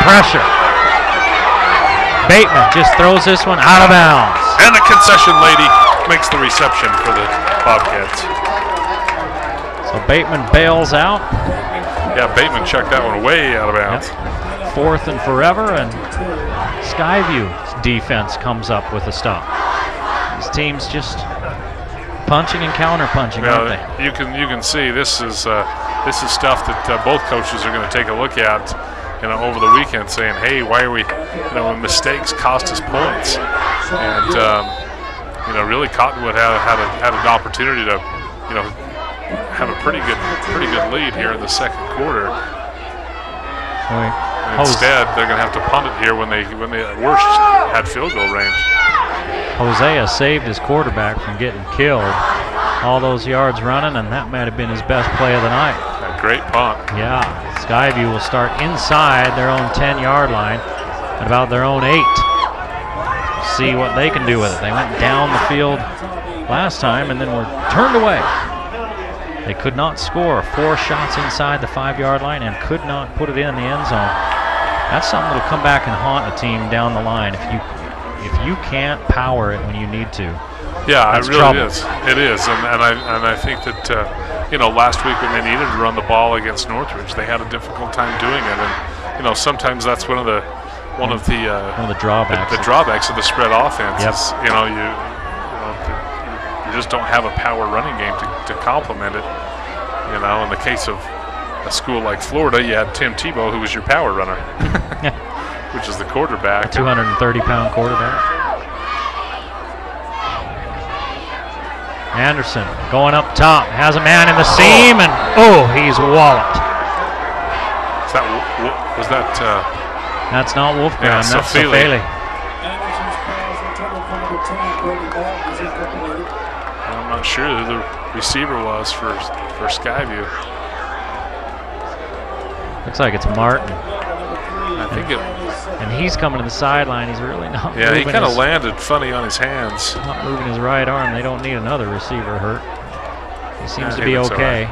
pressure. Bateman just throws this one out of bounds. And the concession lady makes the reception for the Bobcats. So Bateman bails out. Yeah, Bateman checked that one way out of bounds. Yep. 4th and forever, and Skyview's defense comes up with a stop. These teams just punching and counter-punching, aren't they? You can see this is stuff that both coaches are going to take a look at, over the weekend, saying, "Hey, why are we, when mistakes cost us points?" And really Cottonwood had an opportunity to, have a pretty good lead here in the second quarter. Instead, they're going to have to punt it here when they at worst had field goal range. Hosea saved his quarterback from getting killed. All those yards running, and that might have been his best play of the night. A great punt. Yeah, Skyview will start inside their own 10-yard line at about their own 8. See what they can do with it. They went down the field last time and then were turned away. They could not score. 4 shots inside the 5-yard line and could not put it in the end zone. That's something that'll come back and haunt a team down the line if you can't power it when you need to. Yeah, that's it really trouble. is. It is, and I think that last week when they needed to run the ball against Northridge, they had a difficult time doing it, and sometimes that's one of the drawbacks. The drawbacks of the spread offense is you just don't have a power running game to complement it. In the case of a school like Florida, you had Tim Tebow, who was your power runner, which is the quarterback. A 230-pound quarterback. Anderson going up top, has a man in the seam, and he's walloped. Was that? That's not Wolfgram. Yeah, that's Sofele. I'm not sure who the receiver was for Skyview. Looks like it's Martin. I think it. And he's coming to the sideline. He's really not. Yeah, he kind of landed funny on his hands. Not moving his right arm. They don't need another receiver hurt. He seems to be okay.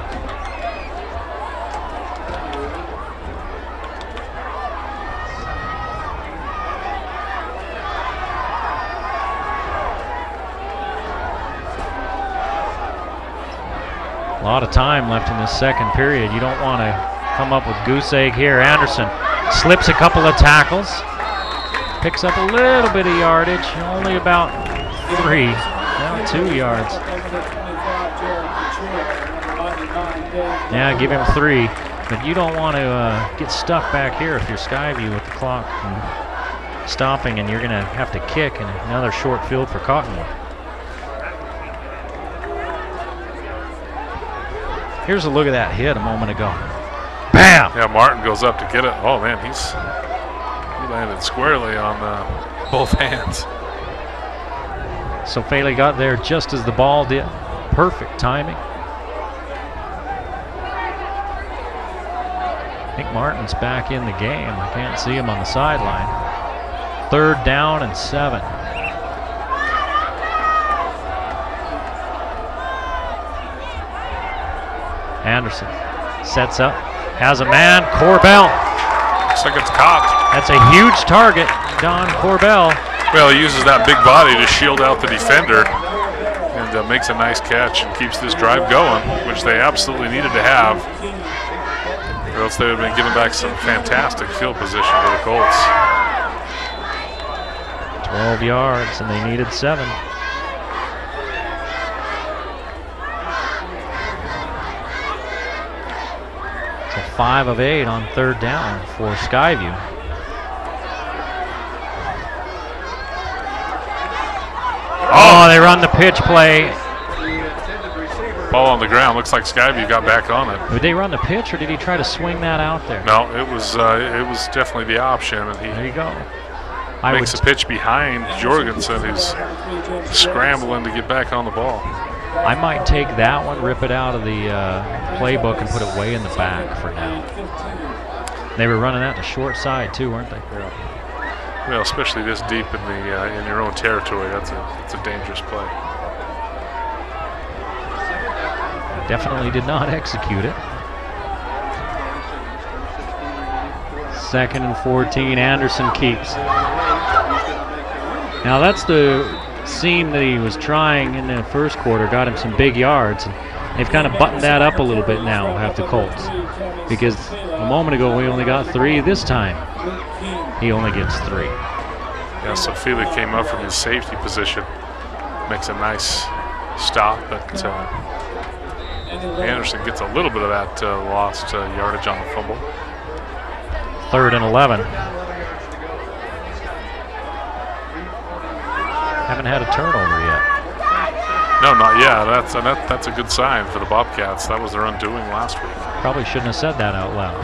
A lot of time left in this second period. You don't want to come up with goose egg here. Anderson slips a couple of tackles, picks up a little bit of yardage, only about 3, now 2 yards. Yeah, give him 3, but you don't want to get stuck back here if you're Skyview with the clock and stopping, and you're going to have to kick in another short field for Cottonwood. Here's a look at that hit a moment ago. Bam! Yeah, Martin goes up to get it. Oh man, he landed squarely on both hands. So Faley got there just as the ball did. Perfect timing. I think Martin's back in the game. I can't see him on the sideline. 3rd down and 7. Anderson sets up, has a man, Corbell. Looks like it's caught. That's a huge target, Don Corbell. Well, he uses that big body to shield out the defender and makes a nice catch and keeps this drive going, which they absolutely needed to have, or else they would have been giving back some fantastic field position to the Colts. 12 yards, and they needed 7. 5 of 8 on 3rd down for Skyview. Oh, they run the pitch play. Ball on the ground. Looks like Skyview got back on it. Did they run the pitch, or did he try to swing that out there? No, it was definitely the option. And there you go. Makes a pitch behind Jorgensen, who's scrambling to get back on the ball. I might take that one, rip it out of the playbook, and put it way in the back for now. They were running that to short side too, weren't they? Yeah. Well, especially this deep in the in your own territory, that's a dangerous play. Definitely did not execute it. 2nd and 14. Anderson keeps. Now that's the seam that he was trying in the first quarter, got him some big yards. And they've kind of buttoned that up a little bit now, have the Colts. Because a moment ago we only got 3. This time he only gets 3. Yeah, so Feely came up from his safety position. Makes a nice stop, but Anderson gets a little bit of that lost yardage on the fumble. 3rd and 11. Haven't had a turnover yet. No, not yet. That's a good sign for the Bobcats. That was their undoing last week. Probably shouldn't have said that out loud.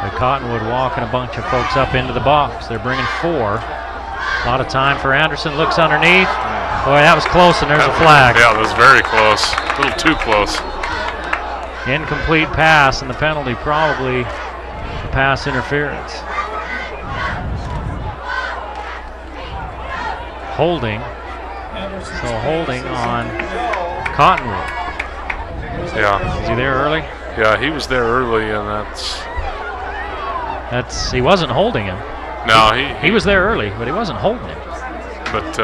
The Cottonwood walking a bunch of folks up into the box. They're bringing 4. A lot of time for Anderson. Looks underneath. Boy, that was close, and there's a flag. Yeah, that was very close. A little too close. Incomplete pass, and the penalty probably a pass interference. Holding. So holding on Cottonwood. Yeah. Is he there early? Yeah, he was there early, and that's he wasn't holding him. No, he was there early, but he wasn't holding him. But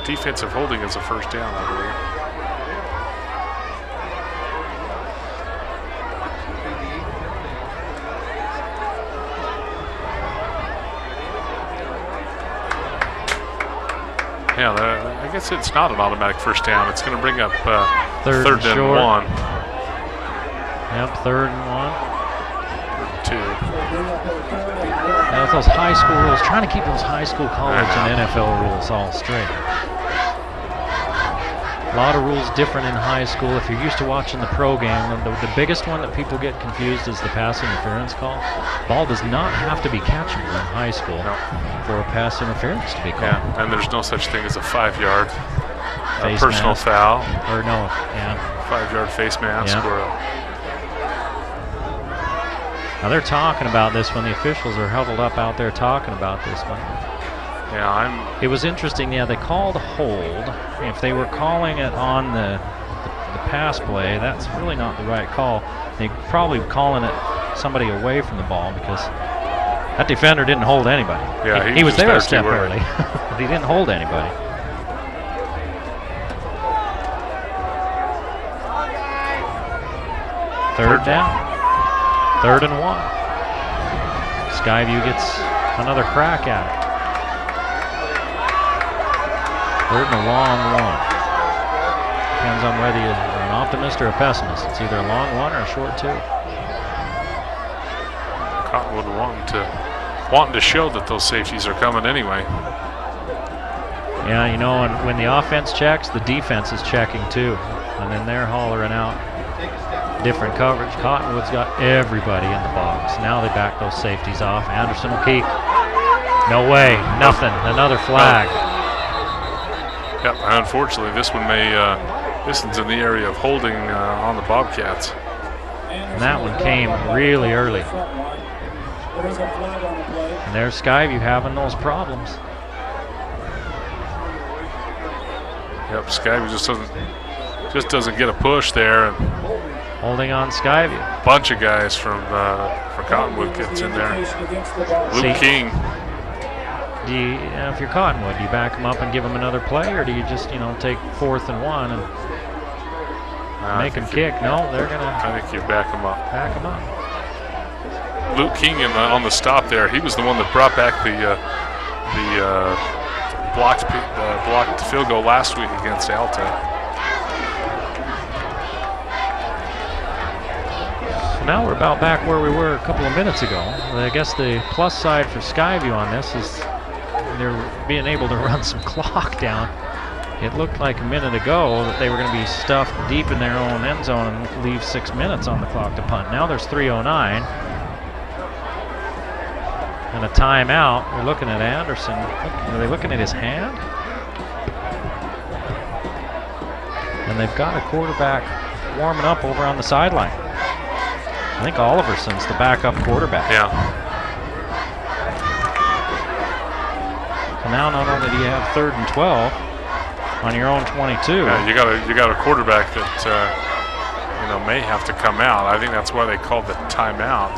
defensive holding is a first down, I believe. Yeah, I guess it's not an automatic first down. It's going to bring up third and short. 1. Yep, 3rd and 1. 2. Now with those high school rules, trying to keep those high school, college, and NFL rules all straight. A lot of rules different in high school. If you're used to watching the pro game, the biggest one that people get confused is the pass interference call. Ball does not have to be catchable in high school for a pass interference to be called. Yeah, and there's no such thing as a 5-yard personal mask. foul. Or no, 5-yard face mask. Now they're talking about this when the officials are huddled up out there talking about this one. Yeah, It was interesting. Yeah, they called a hold. If they were calling it on the pass play, that's really not the right call. They probably calling it somebody away from the ball because that defender didn't hold anybody. Yeah, he was there a step early, but he didn't hold anybody. Third down. 3rd and 1. Skyview gets another crack at it. 3rd and a long one. Depends on whether you're an optimist or a pessimist. It's either a long one or a short 2. Cottonwood wanting to show that those safeties are coming anyway. Yeah, you know, and when the offense checks, the defense is checking too. And then they're hollering out different coverage. Cottonwood's got everybody in the box. Now they back those safeties off. Anderson will keep. No way, nothing. Another flag. Yep, unfortunately, this one this one's in the area of holding on the Bobcats. And that one came really early. And there's Skyview having those problems. Yep, Skyview just doesn't get a push there, and holding on Skyview. A bunch of guys from Cottonwood gets in there. Luke King. If you're Cottonwood, do you back them up and give them another play, or do you just take 4th and 1 and make them kick? No, they're gonna. I think you back them up. Back them up. Luke King on the stop there. He was the one that brought back the blocked field goal last week against Alta. Now we're about back where we were a couple of minutes ago. I guess the plus side for Skyview on this is they're being able to run some clock down. It looked like a minute ago that they were going to be stuffed deep in their own end zone and leave 6 minutes on the clock to punt. Now there's 3:09 and a timeout. They're looking at Anderson. Are they looking at his hand? And they've got a quarterback warming up over on the sideline. I think Oliverson's the backup quarterback. Yeah. So now not only do you have 3rd and 12 on your own 22. Yeah, you got a quarterback that may have to come out. I think that's why they called the timeout.